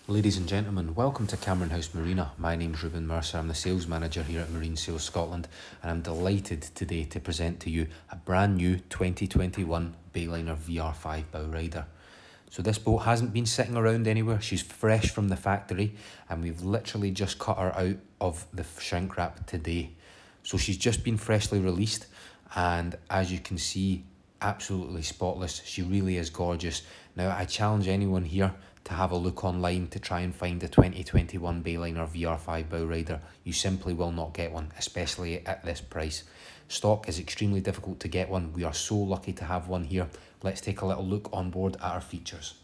Ladies and gentlemen, welcome to Cameron House Marina. My name's Ruben Mercer. I'm the sales manager here at Marine Sales Scotland, and I'm delighted today to present to you a brand new 2021 Bayliner VR5 Bowrider. So this boat hasn't been sitting around anywhere. She's fresh from the factory, and we've literally just cut her out of the shrink wrap today. So she's just been freshly released, and as you can see, absolutely spotless. She really is gorgeous. Now I challenge anyone here to have a look online to try and find a 2021 Bayliner VR5 Bowrider. You simply will not get one, especially at this price. Stock is extremely difficult to get one. We are so lucky to have one here. Let's take a little look on board at our features.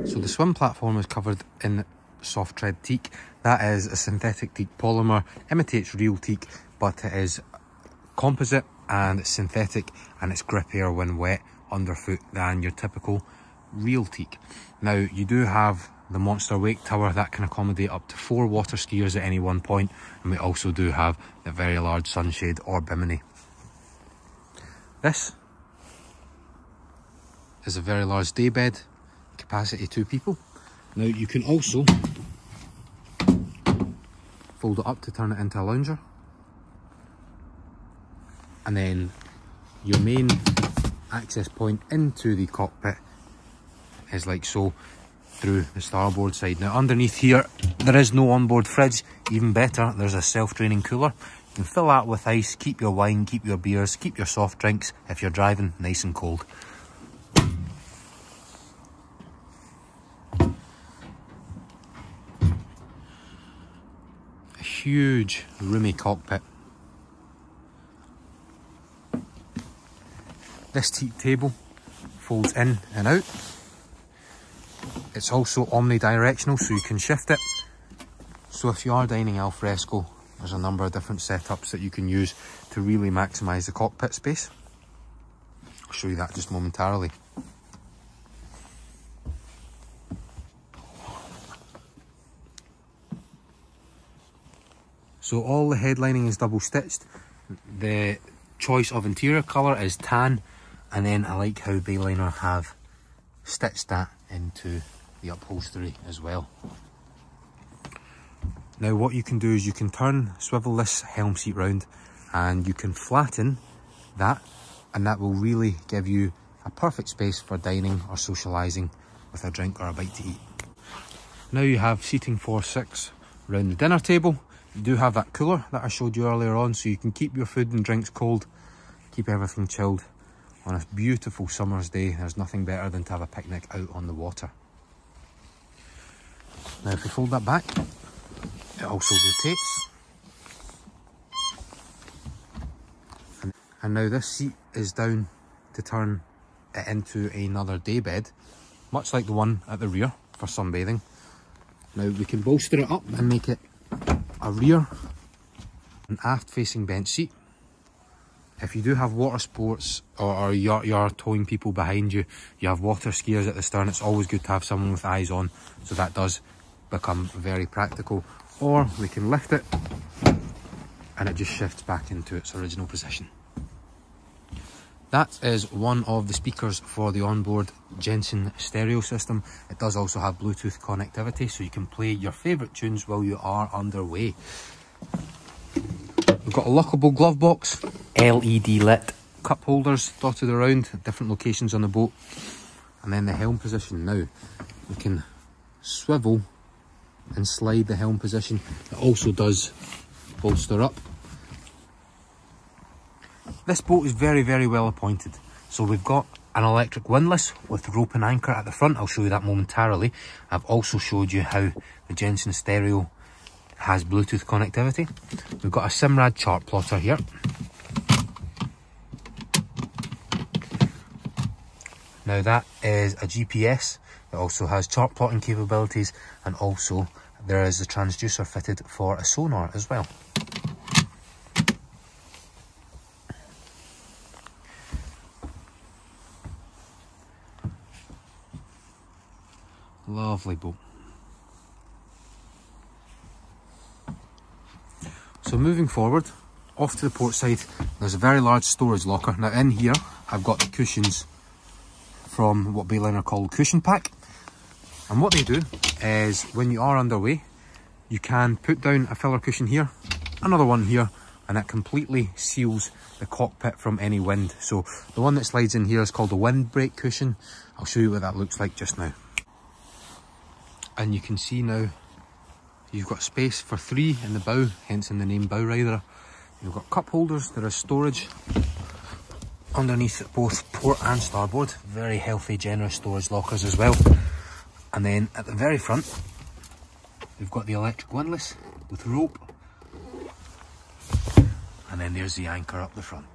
So the swim platform is covered in soft tread teak. That is a synthetic teak polymer, imitates real teak, but it is composite and synthetic, and it's grippier when wet underfoot than your typical real teak. Now you do have the monster wake tower that can accommodate up to 4 water skiers at any one point, and we also do have the very large sunshade or bimini. This is a very large day bed, capacity 2 people. Now you can also fold it up to turn it into a lounger, and then your main access point into the cockpit is like so through the starboard side. Now underneath here there is no onboard fridge. Even better, there's a self-draining cooler. You can fill that with ice, keep your wine, keep your beers, keep your soft drinks if you're driving nice and cold. A huge roomy cockpit. This teak table folds in and out. It's also omnidirectional, so you can shift it. So if you are dining al fresco, there's a number of different setups that you can use to really maximise the cockpit space. I'll show you that just momentarily. So all the headlining is double stitched. The choice of interior colour is tan, and then I like how Bayliner have stitched that into the upholstery as well. Now what you can do is you can swivel this helm seat round, and you can flatten that, and that will really give you a perfect space for dining or socialising with a drink or a bite to eat. Now you have seating for 6 round the dinner table. You do have that cooler that I showed you earlier on, so you can keep your food and drinks cold, keep everything chilled. On a beautiful summer's day, there's nothing better than to have a picnic out on the water. Now if we fold that back, it also rotates. And now this seat is down to turn it into another day bed, much like the one at the rear for sunbathing. Now we can bolster it up and make it a rear and aft facing bench seat. If you do have water sports or you're towing people behind you, you have water skiers at the stern, it's always good to have someone with eyes on, so that does become very practical. Or we can lift it and it just shifts back into its original position. That is one of the speakers for the onboard Jensen stereo system. It does also have Bluetooth connectivity, so you can play your favourite tunes while you are underway. We've got a lockable glove box, LED lit, cup holders dotted around at different locations on the boat, and then the helm position. Now we can swivel and slide the helm position. It also does bolster up. This boat is very well appointed. So we've got an electric windlass with rope and anchor at the front. I'll show you that momentarily. I've also showed you how the Jensen stereo has Bluetooth connectivity. We've got a Simrad chart plotter here. Now that is a GPS. It also has chart plotting capabilities, and also there is a transducer fitted for a sonar as well. Lovely boat. So moving forward, off to the port side, there's a very large storage locker. Now in here, I've got the cushions from what Bayliner call cushion pack. And what they do is when you are underway, you can put down a filler cushion here, another one here, and it completely seals the cockpit from any wind. So the one that slides in here is called a windbreak cushion. I'll show you what that looks like just now. And you can see now you've got space for 3 in the bow, hence in the name Bowrider. You've got cup holders, there is storage underneath both port and starboard. Very healthy, generous storage lockers as well. And then at the very front, we've got the electric windlass with rope. And then there's the anchor up the front.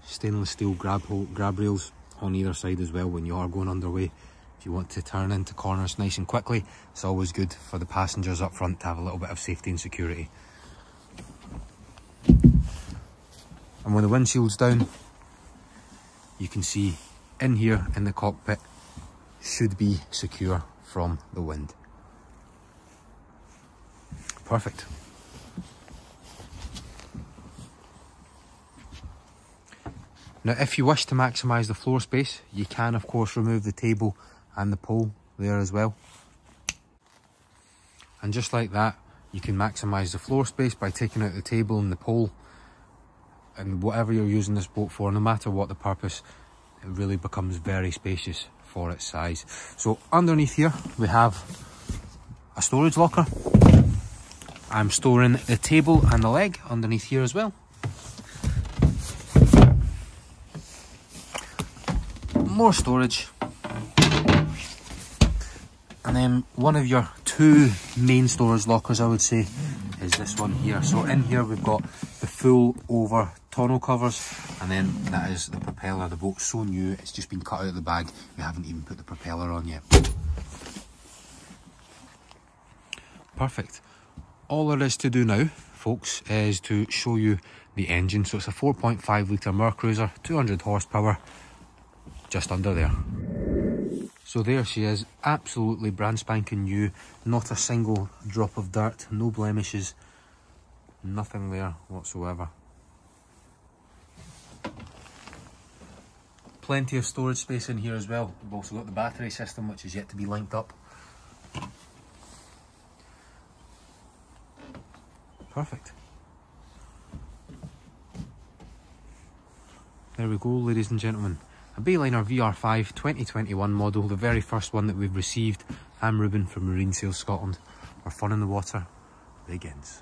Stainless steel grab rails on either side as well when you are going underway. If you want to turn into corners nice and quickly, it's always good for the passengers up front to have a little bit of safety and security. And when the windshield's down, you can see in here in the cockpit should be secure from the wind. Perfect. Now, if you wish to maximise the floor space, you can of course remove the table and the pole there as well. And just like that, you can maximise the floor space by taking out the table and the pole. And whatever you're using this boat for, no matter what the purpose, it really becomes very spacious for its size. So underneath here, we have a storage locker. I'm storing the table and the leg underneath here as well. More storage, and then one of your 2 main storage lockers, I would say, is this one here. So in here we've got the full over tonneau covers, and then that is the propeller. The boat's so new, it's just been cut out of the bag. We haven't even put the propeller on yet. Perfect. All there is to do now, folks, is to show you the engine. So it's a 4.5 litre Mercruiser, 200 horsepower. Just under there. So there she is, absolutely brand spanking new, not a single drop of dirt, no blemishes, nothing there whatsoever. Plenty of storage space in here as well. We've also got the battery system, which is yet to be linked up. Perfect. There we go, ladies and gentlemen. A Bayliner VR5 2021 model, the very first one that we've received. I'm Ruben from Marine Sales Scotland, where fun in the water begins.